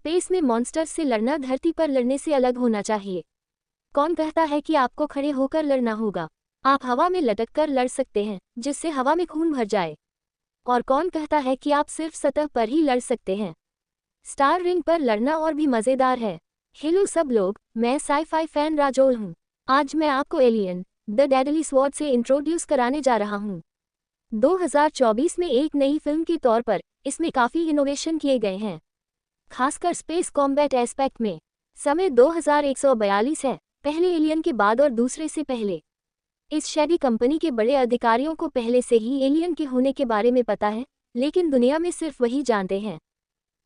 Space में monsters से लड़ना धरती पर लड़ने से अलग होना चाहिए। कौन कहता है कि आपको खड़े होकर लड़ना होगा? आप हवा में लटक कर लड़ सकते हैं, जिससे हवा में खून भर जाए। और कौन कहता है कि आप सिर्फ सतह पर ही लड़ सकते हैं? स्टार रिंग पर लड़ना और भी मज़ेदार है। हेलो सब लोग, मैं साई-फाई फैन राजोल हूँ। आज मैं आपको एलियन द डेडली स्वॉर्ड से इंट्रोड्यूस कराने जा रहा हूँ। 2024 में एक नई फिल्म के तौर पर इसमें काफ़ी इनोवेशन किए गए हैं, खासकर स्पेस कॉम्बैट एस्पेक्ट में। समय 2142 है, पहले एलियन के बाद और दूसरे से पहले। इस शैडी कंपनी के बड़े अधिकारियों को पहले से ही एलियन के होने के बारे में पता है, लेकिन दुनिया में सिर्फ वही जानते हैं।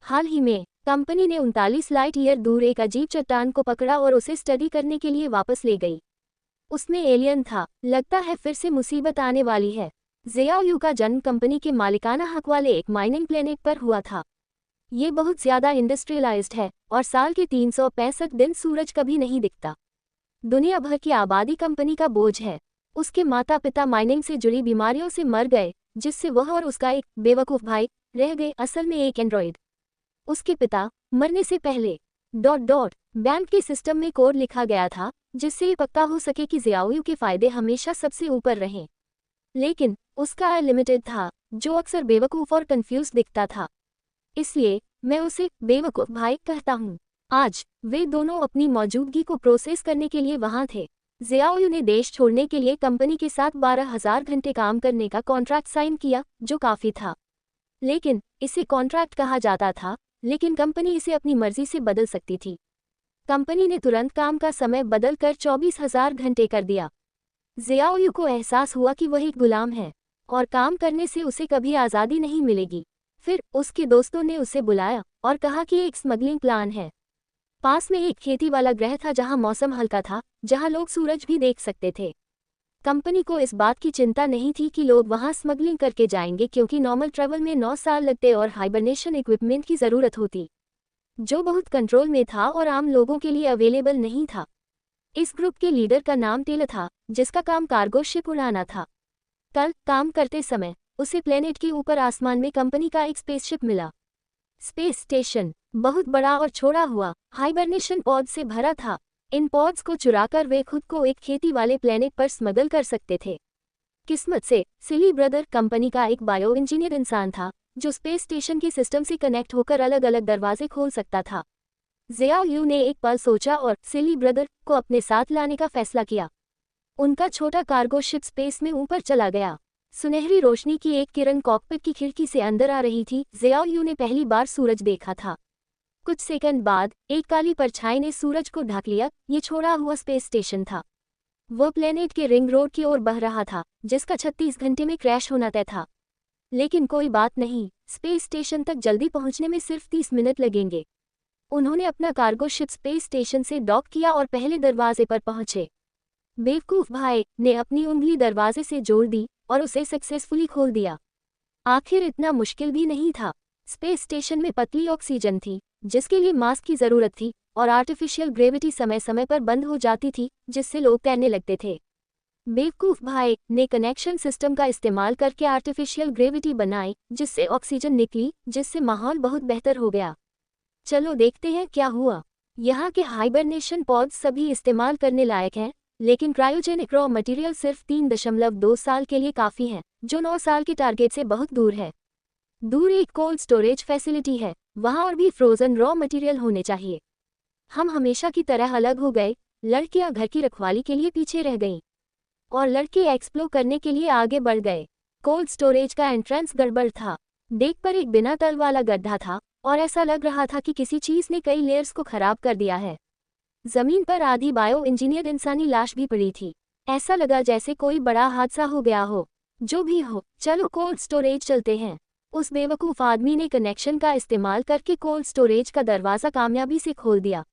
हाल ही में कंपनी ने 39 लाइट ईयर दूर एक अजीब चट्टान को पकड़ा और उसे स्टडी करने के लिए वापस ले गई। उसमें एलियन था। लगता है फिर से मुसीबत आने वाली है। ज़ियाओयू का जन्म कंपनी के मालिकाना हक वाले एक माइनिंग प्लेनेट पर हुआ था। ये बहुत ज़्यादा इंडस्ट्रियलाइज्ड है और साल के 365 दिन सूरज कभी नहीं दिखता। दुनिया भर की आबादी कंपनी का बोझ है। उसके माता पिता माइनिंग से जुड़ी बीमारियों से मर गए, जिससे वह और उसका एक बेवकूफ़ भाई रह गए, असल में एक एंड्रॉयड। उसके पिता मरने से पहले बैंक के सिस्टम में कोड लिखा गया था, जिससे ये पक्का हो सके कि ज़ियाओयू के फ़ायदे हमेशा सबसे ऊपर रहें। लेकिन उसका आय लिमिटेड था, जो अक्सर बेवकूफ़ और कंफ्यूज दिखता था। इसलिए मैं उसे बेवकूफ़ भाई कहता हूँ। आज वे दोनों अपनी मौजूदगी को प्रोसेस करने के लिए वहाँ थे। ज़ियाओयू ने देश छोड़ने के लिए कंपनी के साथ 12,000 घंटे काम करने का कॉन्ट्रैक्ट साइन किया, जो काफ़ी था। लेकिन इसे कॉन्ट्रैक्ट कहा जाता था, लेकिन कंपनी इसे अपनी मर्जी से बदल सकती थी। कंपनी ने तुरंत काम का समय बदलकर 24,000 घंटे कर दिया। ज़ियाओयू को एहसास हुआ कि वह एक गुलाम है और काम करने से उसे कभी आज़ादी नहीं मिलेगी। फिर उसके दोस्तों ने उसे बुलाया और कहा कि एक स्मगलिंग प्लान है। पास में एक खेती वाला ग्रह था जहां मौसम हल्का था, जहां लोग सूरज भी देख सकते थे। कंपनी को इस बात की चिंता नहीं थी कि लोग वहां स्मगलिंग करके जाएंगे, क्योंकि नॉर्मल ट्रैवल में 9 साल लगते और हाइबरनेशन इक्विपमेंट की ज़रूरत होती, जो बहुत कंट्रोल में था और आम लोगों के लिए अवेलेबल नहीं था। इस ग्रुप के लीडर का नाम टेलर था, जिसका काम कार्गो शिप उड़ाना था। कल काम करते समय उसे प्लेनेट के ऊपर आसमान में कंपनी का एक स्पेसशिप मिला। स्पेस स्टेशन बहुत बड़ा और छोड़ा हुआ हाइबरनेशन पॉड से भरा था। इन पॉड्स को चुराकर वे खुद को एक खेती वाले प्लेनेट पर स्मगल कर सकते थे। किस्मत से सिली ब्रदर कंपनी का एक बायो इंजीनियर इंसान था, जो स्पेस स्टेशन के सिस्टम से कनेक्ट होकर अलग अलग दरवाजे खोल सकता था। ज़ियाओयू ने एक पल सोचा और सिली ब्रदर को अपने साथ लाने का फैसला किया। उनका छोटा कार्गो शिप स्पेस में ऊपर चला गया। सुनहरी रोशनी की एक किरण कॉकपिट की खिड़की से अंदर आ रही थी। ज़ियाओयू ने पहली बार सूरज देखा था। कुछ सेकंड बाद एक काली परछाई ने सूरज को ढक लिया। ये छोड़ा हुआ स्पेस स्टेशन था। वह प्लेनेट के रिंग रोड की ओर बह रहा था, जिसका 36 घंटे में क्रैश होना तय था। लेकिन कोई बात नहीं, स्पेस स्टेशन तक जल्दी पहुंचने में सिर्फ 30 मिनट लगेंगे। उन्होंने अपना कार्गो शिप स्पेस स्टेशन से डॉक किया और पहले दरवाजे पर पहुंचे। बेवकूफ भाई ने अपनी उंगली दरवाजे से जोड़ दी और उसे सक्सेसफुली खोल दिया। आखिर इतना मुश्किल भी नहीं था। स्पेस स्टेशन में पतली ऑक्सीजन थी, जिसके लिए मास्क की ज़रूरत थी, और आर्टिफिशियल ग्रेविटी समय समय पर बंद हो जाती थी, जिससे लोग तैरने लगते थे। बेवकूफ भाई ने कनेक्शन सिस्टम का इस्तेमाल करके आर्टिफिशियल ग्रेविटी बनाई, जिससे ऑक्सीजन निकली, जिससे माहौल बहुत बेहतर हो गया। चलो देखते हैं क्या हुआ। यहाँ के हाइबरनेशन पॉड्स सभी इस्तेमाल करने लायक हैं, लेकिन क्रायोजेनिक रॉ मटेरियल सिर्फ 3.2 साल के लिए काफ़ी है, जो 9 साल के टारगेट से बहुत दूर है। दूर एक कोल्ड स्टोरेज फैसिलिटी है, वहाँ और भी फ्रोजन रॉ मटेरियल होने चाहिए। हम हमेशा की तरह अलग हो गए। लड़कियां घर की रखवाली के लिए पीछे रह गईं और लड़के एक्सप्लोर करने के लिए आगे बढ़ गए। कोल्ड स्टोरेज का एंट्रेंस गड़बड़ था। डेक पर एक बिना तल वाला गड्ढा था और ऐसा लग रहा था कि किसी चीज़ ने कई लेयर्स को खराब कर दिया है। जमीन पर आधी बायो इंजीनियर इंसानी लाश भी पड़ी थी। ऐसा लगा जैसे कोई बड़ा हादसा हो गया हो। जो भी हो, चलो कोल्ड स्टोरेज चलते हैं। उस बेवकूफ़ आदमी ने कनेक्शन का इस्तेमाल करके कोल्ड स्टोरेज का दरवाज़ा कामयाबी से खोल दिया।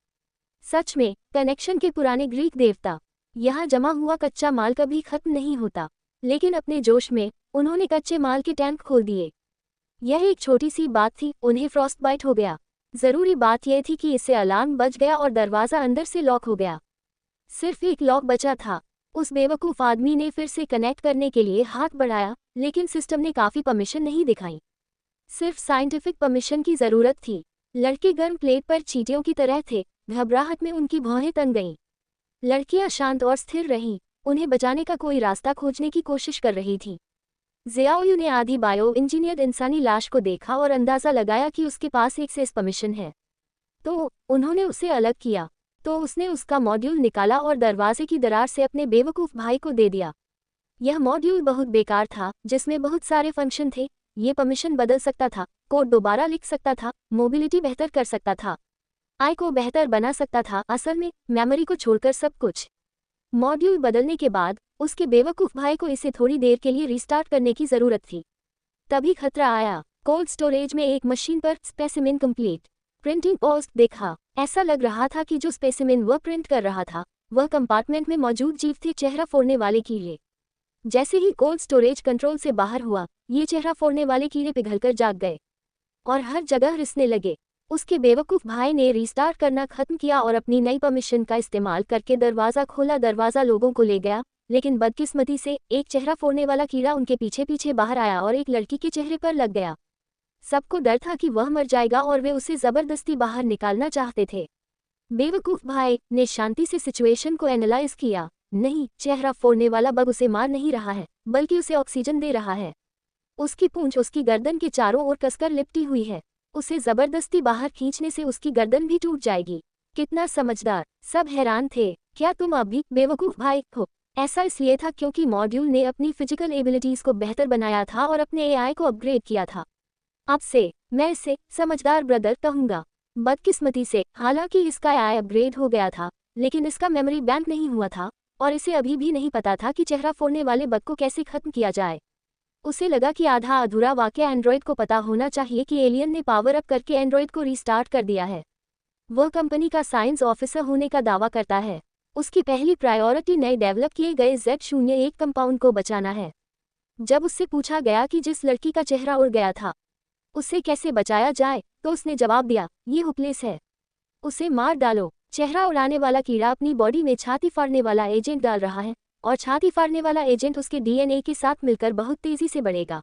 सच में कनेक्शन के पुराने ग्रीक देवता। यहाँ जमा हुआ कच्चा माल कभी खत्म नहीं होता, लेकिन अपने जोश में उन्होंने कच्चे माल के टैंक खोल दिए। यह एक छोटी सी बात थी, उन्हें फ्रॉस्ट बाइट हो गया। ज़रूरी बात यह थी कि इससे अलार्म बज गया और दरवाज़ा अंदर से लॉक हो गया। सिर्फ एक लॉक बचा था। उस बेवकूफ़ आदमी ने फिर से कनेक्ट करने के लिए हाथ बढ़ाया, लेकिन सिस्टम ने काफ़ी परमिशन नहीं दिखाई। सिर्फ साइंटिफिक परमिशन की ज़रूरत थी। लड़के गर्म प्लेट पर चींटियों की तरह थे, घबराहट में उनकी भौहें तन गईं। लड़कियां शांत और स्थिर रहीं, उन्हें बचाने का कोई रास्ता खोजने की कोशिश कर रही थीं। ज़ियाओयू ने आधी बायो इंजीनियर्ड इंसानी लाश को देखा और अंदाज़ा लगाया कि उसके पास एक सेस परमिशन है। तो उन्होंने उसे अलग किया। तो उसने उसका मॉड्यूल निकाला और दरवाजे की दरार से अपने बेवकूफ़ भाई को दे दिया। यह मॉड्यूल बहुत बेकार था, जिसमें बहुत सारे फंक्शन थे। ये परमिशन बदल सकता था, कोड दोबारा लिख सकता था, मोबिलिटी बेहतर कर सकता था, आई को बेहतर बना सकता था, असल में मेमोरी को छोड़कर सब कुछ। मॉड्यूल बदलने के बाद उसके बेवकूफ़ भाई को इसे थोड़ी देर के लिए रीस्टार्ट करने की ज़रूरत थी। तभी खतरा आया। कोल्ड स्टोरेज में एक मशीन पर स्पेसिमेन कंप्लीट प्रिंटिंग पोस्ट देखा। ऐसा लग रहा था कि जो स्पेसिमेन वह प्रिंट कर रहा था वह कंपार्टमेंट में मौजूद जीव थे, चेहरा फोड़ने वाले कीड़े। जैसे ही कोल्ड स्टोरेज कंट्रोल से बाहर हुआ, ये चेहरा फोड़ने वाले कीड़े पिघलकर जाग गए और हर जगह रिसने लगे। उसके बेवकूफ़ भाई ने रीस्टार्ट करना खत्म किया और अपनी नई परमिशन का इस्तेमाल करके दरवाज़ा खोला। दरवाज़ा लोगों को ले गया, लेकिन बदकिस्मती से एक चेहरा फोड़ने वाला कीड़ा उनके पीछे पीछे बाहर आया और एक लड़की के चेहरे पर लग गया। सबको डर था कि वह मर जाएगा और वे उसे ज़बरदस्ती बाहर निकालना चाहते थे। बेवकूफ़ भाई ने शांति से सिचुएशन को एनालाइज किया। नहीं, चेहरा फोड़ने वाला बग उसे मार नहीं रहा है, बल्कि उसे ऑक्सीजन दे रहा है। उसकी पूंछ उसकी गर्दन के चारों ओर कसकर लिपटी हुई है। उसे जबरदस्ती बाहर खींचने से उसकी गर्दन भी टूट जाएगी। कितना समझदार। सब हैरान थे। क्या तुम अब भी बेवकूफ़ भाई हो? ऐसा इसलिए था क्योंकि मॉड्यूल ने अपनी फिजिकल एबिलिटीज़ को बेहतर बनाया था और अपने एआई को अपग्रेड किया था। अब से मैं इसे समझदार ब्रदर कहूँगा। बदकिस्मती से हालांकि इसका एआई अपग्रेड हो गया था, लेकिन इसका मेमोरी बैंक नहीं हुआ था और इसे अभी भी नहीं पता था कि चेहरा फोड़ने वाले बग को कैसे खत्म किया जाए। उसे लगा कि आधा अधूरा वाकया एंड्रॉयड को पता होना चाहिए कि एलियन ने पावर अप करके एंड्रॉयड को रीस्टार्ट कर दिया है। वह कंपनी का साइंस ऑफिसर होने का दावा करता है। उसकी पहली प्रायोरिटी नए डेवलप किए गए Z01 कंपाउंड को बचाना है। जब उससे पूछा गया कि जिस लड़की का चेहरा उड़ गया था उससे कैसे बचाया जाए, तो उसने जवाब दिया, ये होपलेस है, उसे मार डालो। चेहरा उड़ाने वाला कीड़ा अपनी बॉडी में छाती फाड़ने वाला एजेंट डाल रहा है और छाती फाड़ने वाला एजेंट उसके डीएनए के साथ मिलकर बहुत तेजी से बढ़ेगा।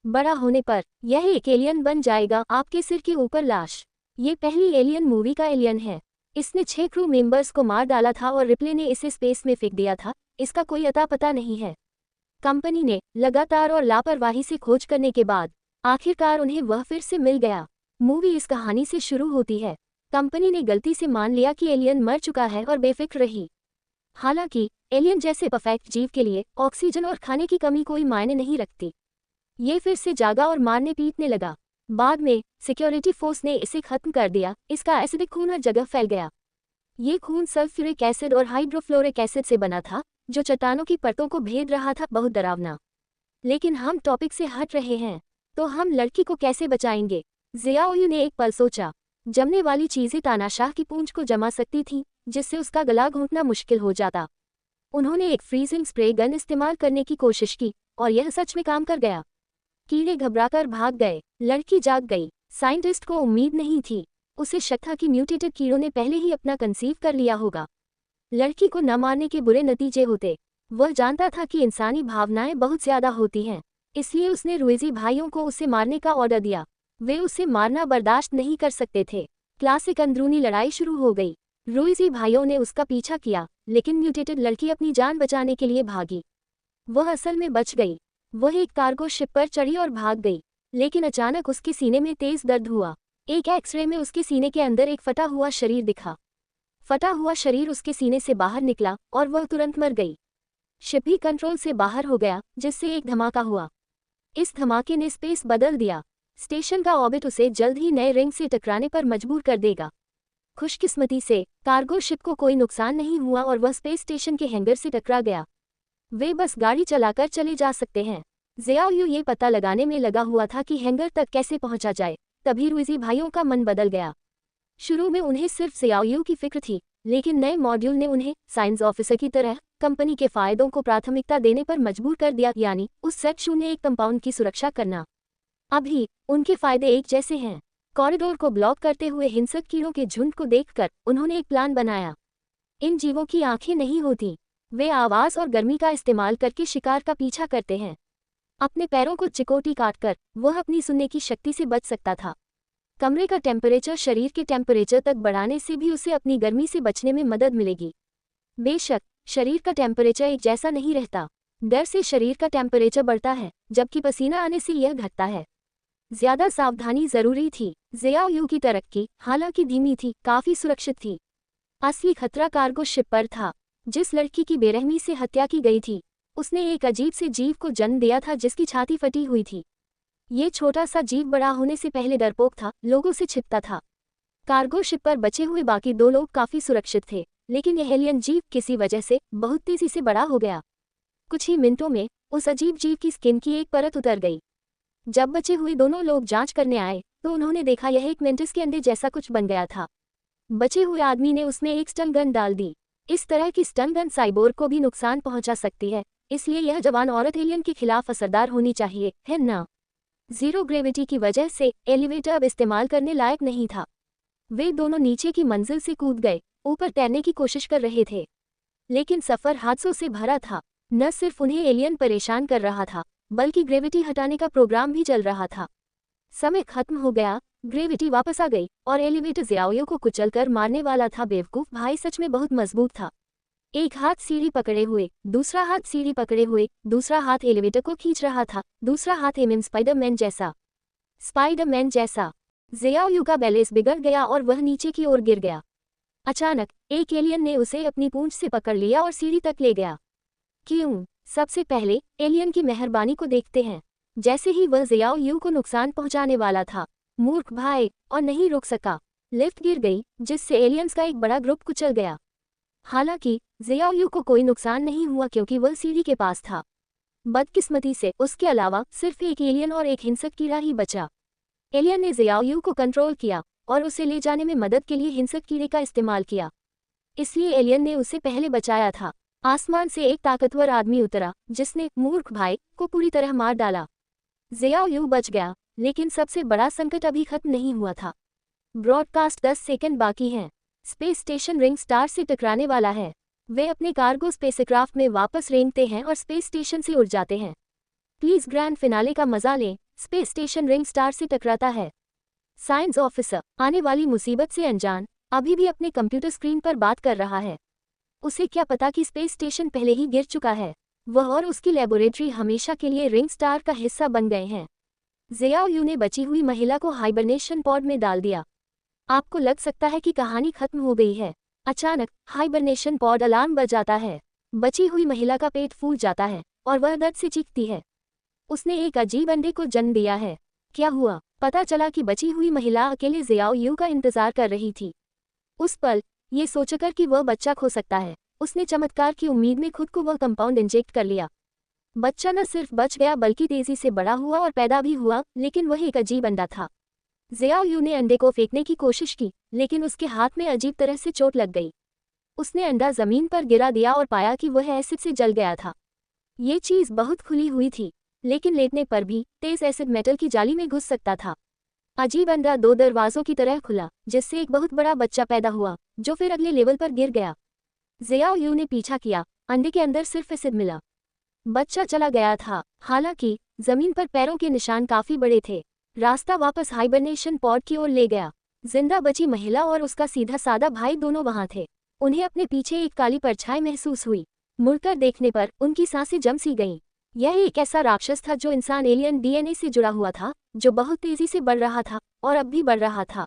बड़ा होने पर यह एक एलियन बन जाएगा, आपके सिर के ऊपर लाश। ये पहली एलियन मूवी का एलियन है। इसने 6 क्रू मेंबर्स को मार डाला था और रिप्ले ने इसे स्पेस में फेंक दिया था। इसका कोई अता पता नहीं है। कंपनी ने लगातार और लापरवाही से खोज करने के बाद आखिरकार उन्हें वह फिर से मिल गया। मूवी इस कहानी से शुरू होती है। कंपनी ने गलती से मान लिया कि एलियन मर चुका है और बेफिक्र रही। हालांकि एलियन जैसे परफेक्ट जीव के लिए ऑक्सीजन और खाने की कमी कोई मायने नहीं रखती। ये फिर से जागा और मारने पीटने लगा। बाद में सिक्योरिटी फोर्स ने इसे खत्म कर दिया। इसका एसिडिक खून हर जगह फैल गया। ये खून सल्फ्यूरिक एसिड और हाइड्रोफ्लोरिक एसिड से बना था, जो चट्टानों की परतों को भेद रहा था। बहुत डरावना। लेकिन हम टॉपिक से हट रहे हैं, तो हम लड़की को कैसे बचाएंगे? ज़ियाओयू ने एक पल सोचा। जमने वाली चीज़ें तानाशाह की पूंछ को जमा सकती थीं, जिससे उसका गला घोंटना मुश्किल हो जाता। उन्होंने एक फ्रीजिंग स्प्रे गन इस्तेमाल करने की कोशिश की और यह सच में काम कर गया। कीड़े घबराकर भाग गए। लड़की जाग गई। साइंटिस्ट को उम्मीद नहीं थी। उसे शक था कि म्यूटेटेड कीड़ों ने पहले ही अपना कंसीव कर लिया होगा। लड़की को न मारने के बुरे नतीजे होते। वह जानता था कि इंसानी भावनाएं बहुत ज़्यादा होती हैं, इसलिए उसने रुइजी भाइयों को उसे मारने का ऑर्डर दिया। वे उसे मारना बर्दाश्त नहीं कर सकते थे। क्लासिक अंदरूनी लड़ाई शुरू हो गई। रुइजी भाइयों ने उसका पीछा किया, लेकिन म्यूटेटेड लड़की अपनी जान बचाने के लिए भागी। वह असल में बच गई। वह एक कार्गो शिप पर चढ़ी और भाग गई, लेकिन अचानक उसके सीने में तेज दर्द हुआ। एक एक्सरे में उसके सीने के अंदर एक फटा हुआ शरीर दिखा। फटा हुआ शरीर उसके सीने से बाहर निकला और वह तुरंत मर गई। शिप भी कंट्रोल से बाहर हो गया, जिससे एक धमाका हुआ। इस धमाके ने स्पेस बदल दिया। स्टेशन का ऑर्बिट उसे जल्द ही नए रिंग से टकराने पर मजबूर कर देगा। खुशकिस्मती से कार्गो शिप को कोई नुकसान नहीं हुआ और वह स्पेस स्टेशन के हैंगर से टकरा गया। वे बस गाड़ी चलाकर चले जा सकते हैं। ज़ियाओयू ये पता लगाने में लगा हुआ था कि हैंगर तक कैसे पहुंचा जाए। तभी रुइजी भाइयों का मन बदल गया। शुरू में उन्हें सिर्फ ज़ियाओयू की फिक्र थी, लेकिन नए मॉड्यूल ने उन्हें साइंस ऑफिसर की तरह कंपनी के फायदों को प्राथमिकता देने पर मजबूर कर दिया, यानी उस Z01 कंपाउंड की सुरक्षा करना। अभी उनके फायदे एक जैसे हैं। कॉरिडोर को ब्लॉक करते हुए हिंसक कीड़ों के झुंड को देखकर उन्होंने एक प्लान बनाया। इन जीवों की आंखें नहीं होती। वे आवाज़ और गर्मी का इस्तेमाल करके शिकार का पीछा करते हैं। अपने पैरों को चिकोटी काटकर वह अपनी सुनने की शक्ति से बच सकता था। कमरे का टेम्परेचर शरीर के टेम्परेचर तक बढ़ाने से भी उसे अपनी गर्मी से बचने में मदद मिलेगी। बेशक शरीर का टेम्परेचर एक जैसा नहीं रहता। डर से शरीर का टेम्परेचर बढ़ता है, जबकि पसीना आने से यह घटता है। ज्यादा सावधानी जरूरी थी। ज़ियाओ यू की तरक्की हालांकि धीमी थी, काफी सुरक्षित थी। असली खतरा कार्गो शिप पर था। जिस लड़की की बेरहमी से हत्या की गई थी, उसने एक अजीब से जीव को जन्म दिया था जिसकी छाती फटी हुई थी। ये छोटा सा जीव बड़ा होने से पहले डरपोक था, लोगों से छिपता था। कार्गो शिप पर बचे हुए बाकी 2 लोग काफी सुरक्षित थे, लेकिन यह एलियन जीव किसी वजह से बहुत तेजी से बड़ा हो गया। कुछ ही मिनटों में उस अजीब जीव की स्किन की एक परत उतर गई। जब बचे हुए दोनों लोग जांच करने आए तो उन्होंने देखा यह एक मेंटिस के अंडे जैसा कुछ बन गया था। बचे हुए आदमी ने उसमें एक स्टन गन डाल दी। इस तरह की स्टन गन साइबोर्ग को भी नुकसान पहुंचा सकती है, इसलिए यह जवान औरत एलियन के खिलाफ असरदार होनी चाहिए, है ना? जीरो ग्रेविटी की वजह से एलिवेटर अब इस्तेमाल करने लायक नहीं था। वे दोनों नीचे की मंजिल से कूद गए, ऊपर तैरने की कोशिश कर रहे थे, लेकिन सफर हादसों से भरा था। न सिर्फ उन्हें एलियन परेशान कर रहा था, बल्कि ग्रेविटी हटाने का प्रोग्राम भी चल रहा था। समय खत्म हो गया, ग्रेविटी वापस आ गई और एलिवेटर ज़ियाओ को कुचलकर मारने वाला था। बेवकूफ भाई सच में बहुत मजबूत था। एक हाथ सीढ़ी पकड़े हुए, दूसरा हाथ सीढ़ी पकड़े हुए, दूसरा हाथ एलिवेटर को खींच रहा था, दूसरा हाथ स्पाइडरमैन जैसा। ज़ियाओ का बैलेंस बिगड़ गया और वह नीचे की ओर गिर गया। अचानक एक एलियन ने उसे अपनी पूंछ से पकड़ लिया और सीढ़ी तक ले गया। क्यों? सबसे पहले एलियन की मेहरबानी को देखते हैं। जैसे ही वह ज़ियाओ को नुकसान पहुंचाने वाला था, मूर्ख भाई, और नहीं रुक सका। लिफ्ट गिर गई, जिससे एलियंस का एक बड़ा ग्रुप कुचल गया। हालांकि ज़ियाओ को कोई नुकसान नहीं हुआ क्योंकि वह सीढ़ी के पास था। बदकिस्मती से उसके अलावा सिर्फ एक एलियन और एक हिंसक कीड़ा ही बचा। एलियन ने ज़ियाओ को कंट्रोल किया और उसे ले जाने में मदद के लिए हिंसक कीड़े का इस्तेमाल किया, इसलिए एलियन ने उसे पहले बचाया था। आसमान से एक ताकतवर आदमी उतरा जिसने मूर्ख भाई को पूरी तरह मार डाला। ज़ियाओ बच गया, लेकिन सबसे बड़ा संकट अभी खत्म नहीं हुआ था। ब्रॉडकास्ट 10 सेकंड बाकी हैं। स्पेस स्टेशन रिंग स्टार से टकराने वाला है। वे अपने कार्गो स्पेसक्राफ्ट में वापस रेंगते हैं और स्पेस स्टेशन से उड़ जाते हैं। प्लीज ग्रैंड फिनाले का मजा लें। स्पेस स्टेशन रिंग स्टार से टकराता है। साइंस ऑफिसर आने वाली मुसीबत से अनजान अभी भी अपने कंप्यूटर स्क्रीन पर बात कर रहा है। उसे क्या पता कि स्पेस स्टेशन पहले ही गिर चुका है। वह और उसकी लेबोरेटरी हमेशा के लिए रिंग स्टार का हिस्सा बन गए हैं। ज़ियाओ ने बची हुई महिला को हाइबरनेशन पॉड में डाल दिया। आपको लग सकता है कि कहानी खत्म हो गई है। अचानक हाइबरनेशन पॉड अलार्म बजाता है। बची हुई महिला का पेट फूल जाता है और वह दर्द से चीखती है। उसने एक अजीब अंडे को जन्म दिया है। क्या हुआ? पता चला कि बची हुई महिला अकेले ज़ियाओ का इंतजार कर रही थी। उस पल ये सोचकर कि वह बच्चा खो सकता है, उसने चमत्कार की उम्मीद में खुद को वह कंपाउंड इंजेक्ट कर लिया। बच्चा न सिर्फ बच गया बल्कि तेजी से बड़ा हुआ और पैदा भी हुआ, लेकिन वह एक अजीब अंडा था। ज़ियाओ ने अंडे को फेंकने की कोशिश की, लेकिन उसके हाथ में अजीब तरह से चोट लग गई। उसने अंडा जमीन पर गिरा दिया और पाया कि वह एसिड से जल गया था। ये चीज़ बहुत खुली हुई थी, लेकिन लेटने पर भी तेज एसिड मेटल की जाली में घुस सकता था। अजीब अंडा 2 दरवाजों की तरह खुला, जिससे एक बहुत बड़ा बच्चा पैदा हुआ, जो फिर अगले लेवल पर गिर गया। ज़ियाओ ने पीछा किया, अंडे के अंदर सिर्फ एसिड मिला। बच्चा चला गया था। हालांकि जमीन पर पैरों के निशान काफी बड़े थे। रास्ता वापस हाइबरनेशन पॉड की ओर ले गया। जिंदा बची महिला और उसका सीधा सादा भाई दोनों वहां थे। उन्हें अपने पीछे एक काली परछाई महसूस हुई। मुड़कर देखने पर उनकी सांसें जम सी गईं। यह एक ऐसा राक्षस था जो इंसान एलियन डीएनए से जुड़ा हुआ था, जो बहुत तेजी से बढ़ रहा था और अब भी बढ़ रहा था।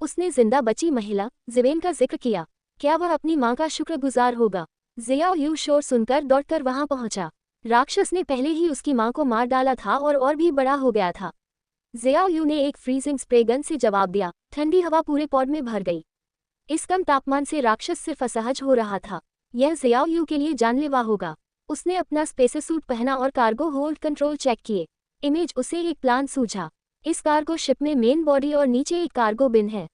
उसने जिंदा बची महिला ज़िवेन का जिक्र किया। क्या वह अपनी मां का शुक्रगुजार होगा? ज़ियाओ शोर सुनकर दौड़कर वहां पहुंचा। राक्षस ने पहले ही उसकी मां को मार डाला था और भी बड़ा हो गया था। ज़ियाओ ने एक फ्रीजिंग स्प्रे गन से जवाब दिया। ठंडी हवा पूरे पॉड में भर गई। इस कम तापमान से राक्षस सिर्फ असहज हो रहा था। यह ज़ियाओ के लिए जानलेवा होगा। उसने अपना स्पेससूट पहना और कार्गो होल्ड कंट्रोल चेक किए। इमेज उसे एक प्लान सूझा। इस कार्गो शिप में मेन बॉडी और नीचे एक कार्गो बिन है।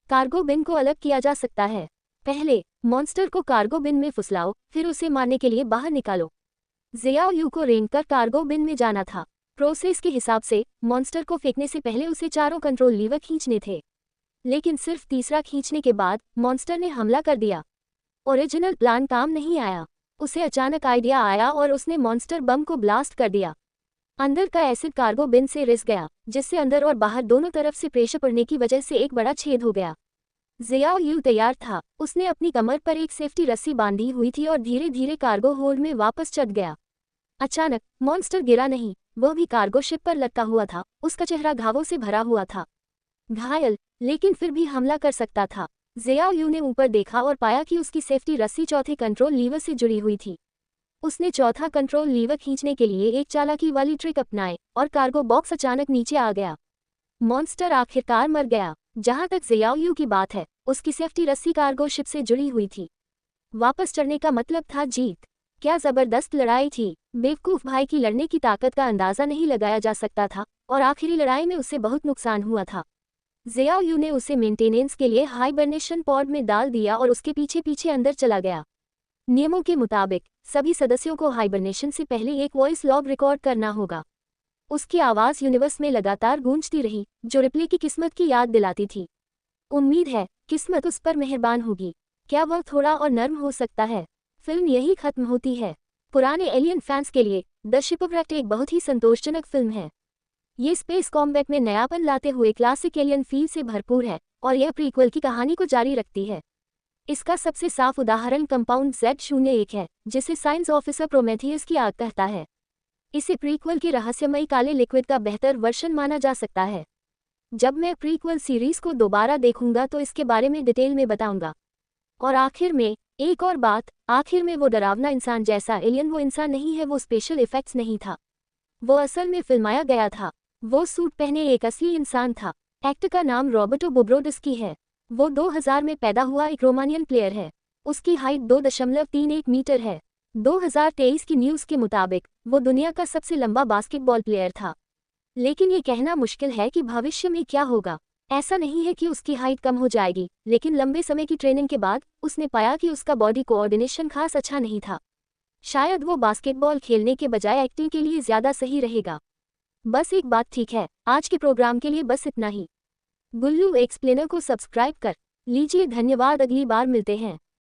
कार्गो बिन को अलग किया जा सकता है। पहले मॉन्स्टर को कार्गो बिन में फुसलाओ, फिर उसे मारने के लिए बाहर निकालो। ज़ियाओ को रेंगकर कार्गो बिन में जाना था। प्रोसेस के हिसाब से मॉन्स्टर को फेंकने से पहले उसे चारों कंट्रोल लीवर खींचने थे, लेकिन सिर्फ तीसरा खींचने के बाद मॉन्स्टर ने हमला कर दिया। ओरिजिनल प्लान काम नहीं आया। उसे अचानक आइडिया आया और उसने मॉन्स्टर बम को ब्लास्ट कर दिया। अंदर का एसिड कार्गो बिन से रिस गया, जिससे अंदर और बाहर दोनों तरफ से प्रेशर पड़ने की वजह से एक बड़ा छेद हो गया। जियाओ यू तैयार था। उसने अपनी कमर पर एक सेफ्टी रस्सी बांधी हुई थी और धीरे धीरे कार्गो होल्ड में वापस चढ़ गया। अचानक मॉन्स्टर गिरा नहीं, वह भी कार्गो शिप पर लटका हुआ था। उसका चेहरा घावों से भरा हुआ था। घायल, लेकिन फिर भी हमला कर सकता था। जियाओ यू ने ऊपर देखा और पाया कि उसकी सेफ्टी रस्सी चौथे कंट्रोल लीवर से जुड़ी हुई थी। उसने चौथा कंट्रोल लीवर खींचने के लिए एक चालाकी वाली ट्रिक अपनाए और कार्गो बॉक्स अचानक नीचे आ गया। मॉन्स्टर आखिरकार मर गया। जहां तक जियाओ यू की बात है, उसकी सेफ्टी रस्सी कार्गो शिप से जुड़ी हुई थी। वापस चढ़ने का मतलब था जीत। क्या जबरदस्त लड़ाई थी। बेवकूफ भाई की लड़ने की ताकत का अंदाजा नहीं लगाया जा सकता था और आखिरी लड़ाई में उसे बहुत नुकसान हुआ था। जियाओ यू ने उसे मेंटेनेंस के लिए हाइबरनेशन पॉड में डाल दिया और उसके पीछे पीछे अंदर चला गया। नियमों के मुताबिक सभी सदस्यों को हाइबरनेशन से पहले एक वॉइस लॉग रिकॉर्ड करना होगा। उसकी आवाज़ यूनिवर्स में लगातार गूंजती रही, जो रिप्ले की किस्मत की याद दिलाती थी। उम्मीद है किस्मत उस पर मेहरबान होगी। क्या वह थोड़ा और नर्म हो सकता है? फिल्म यही खत्म होती है। पुराने एलियन फैंस के लिए द शिपवरेक्ट एक बहुत ही संतोषजनक फिल्म है। ये स्पेस कॉम्बैट में नयापन लाते हुए क्लासिक एलियन फील से भरपूर है और यह प्रीक्वल की कहानी को जारी रखती है। इसका सबसे साफ उदाहरण कंपाउंड Z01 है, जिसे साइंस ऑफिसर प्रोमेथियस की आग कहता है। इसे प्रीक्वल के रहस्यमयी काले लिक्विड का बेहतर वर्जन माना जा सकता है। जब मैं प्रीक्वल सीरीज को दोबारा देखूंगा तो इसके बारे में डिटेल में बताऊंगा। और आखिर में एक और बात, आखिर में वो डरावना इंसान जैसा एलियन वो इंसान नहीं है, वो स्पेशल इफेक्ट्स नहीं था। वो असल में फिल्माया गया था। वो सूट पहने एक असली इंसान था। एक्टर का नाम रॉबर्टो बुब्रोडिस्की है। वो 2000 में पैदा हुआ एक रोमानियन प्लेयर है। उसकी हाइट 2.31 मीटर है। 2023 की न्यूज़ के मुताबिक वो दुनिया का सबसे लंबा बास्केटबॉल प्लेयर था। लेकिन ये कहना मुश्किल है कि भविष्य में क्या होगा। ऐसा नहीं है कि उसकी हाइट कम हो जाएगी, लेकिन लंबे समय की ट्रेनिंग के बाद उसने पाया कि उसका बॉडी कोऑर्डिनेशन खास अच्छा नहीं था। शायद वो बास्केटबॉल खेलने के बजाय एक्टिंग के लिए ज़्यादा सही रहेगा। बस एक बात ठीक है, आज के प्रोग्राम के लिए बस इतना ही। गुल्लू एक्सप्लेनर को सब्सक्राइब कर लीजिए। धन्यवाद, अगली बार मिलते हैं।